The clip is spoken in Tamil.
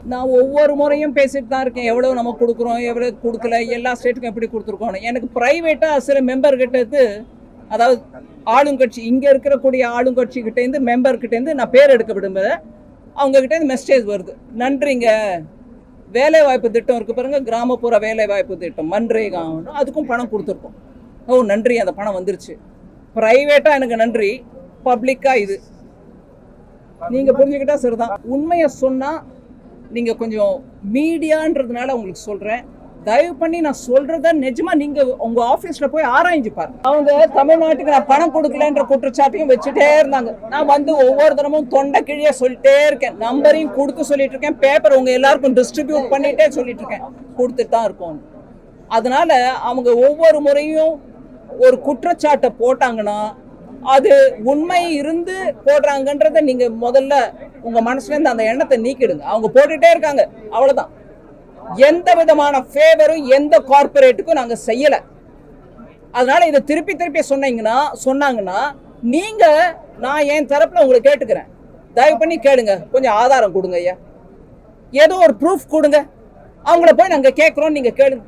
நான் ஒவ்வொரு முறையும் பேசிட்டு தான் இருக்கேன். எவ்வளவு நம்ம கொடுக்குறோம், எவ்வளவு கொடுக்கல, எல்லா ஸ்டேட்டுக்கும் எப்படி கொடுத்துருக்கோம். எனக்கு பிரைவேட்டாக சில மெம்பர் கிட்ட அதாவது ஆளுங்கட்சி இங்கே இருக்கக்கூடிய ஆளுங்கட்சி கிட்டேருந்து மெம்பர் கிட்டேருந்து நான் பேர் எடுக்க விடும்போது அவங்க கிட்டேருந்து மெசேஜ் வருது. நன்றிங்க, வேலை வாய்ப்பு திட்டம் இருக்குது பாருங்க, கிராமப்புற வேலை வாய்ப்பு திட்டம் மன்ரேகா, அதுக்கும் பணம் கொடுத்துருக்கோம். ஓ நன்றி, அந்த பணம் வந்துருச்சு. ப்ரைவேட்டாக எனக்கு நன்றி, பப்ளிக்காக இது நீங்கள் புரிஞ்சுக்கிட்டா சரிதான். உண்மையை சொன்னால் நீங்கள் கொஞ்சம் மீடியான்றதுனால உங்களுக்கு சொல்கிறேன், தயவு பண்ணி நான் சொல்கிறத நிஜமாக நீங்கள் உங்கள் ஆஃபீஸில் போய் ஆராய்ஞ்சு பாருங்க. அவங்க தமிழ்நாட்டுக்கு நான் பணம் கொடுக்கலன்ற குற்றச்சாட்டையும் வச்சுட்டே இருந்தாங்க. நான் வந்து ஒவ்வொரு தினமும் தொண்டை கிழியே சொல்லிட்டே இருக்கேன், நம்பரையும் கொடுக்க சொல்லிட்டு இருக்கேன், பேப்பர் உங்கள் எல்லாருக்கும் டிஸ்ட்ரிபியூட் பண்ணிட்டே சொல்லிட்டு இருக்கேன், கொடுத்துட்டு தான் இருக்கோம். அதனால அவங்க ஒவ்வொரு முறையும் ஒரு குற்றச்சாட்டை போட்டாங்கன்னா அது உண்மை இருந்து போடுறாங்கன்றத நீங்க முதல்ல உங்க மனசுல இருந்து அந்த எண்ணத்தை நீக்கிடுங்க. அவங்க போட்டுட்டே இருக்காங்க, அவ்வளவுதான். எந்த விதமான ஃபேவரும் எந்த கார்பரேட்டுக்கும் நாங்க செய்யல. அதனால இதை திருப்பி திருப்பி சொன்னாங்கன்னா நீங்க, நான் என் தரப்புல உங்களை கேட்டுக்கிறேன், தயவு பண்ணி கேளுங்க, கொஞ்சம் ஆதாரம் கொடுங்க ஐயா, ஏதோ ஒரு ப்ரூஃப் கொடுங்க, அவங்கள போய் நாங்க கேட்கிறோம், நீங்க கேளுங்க.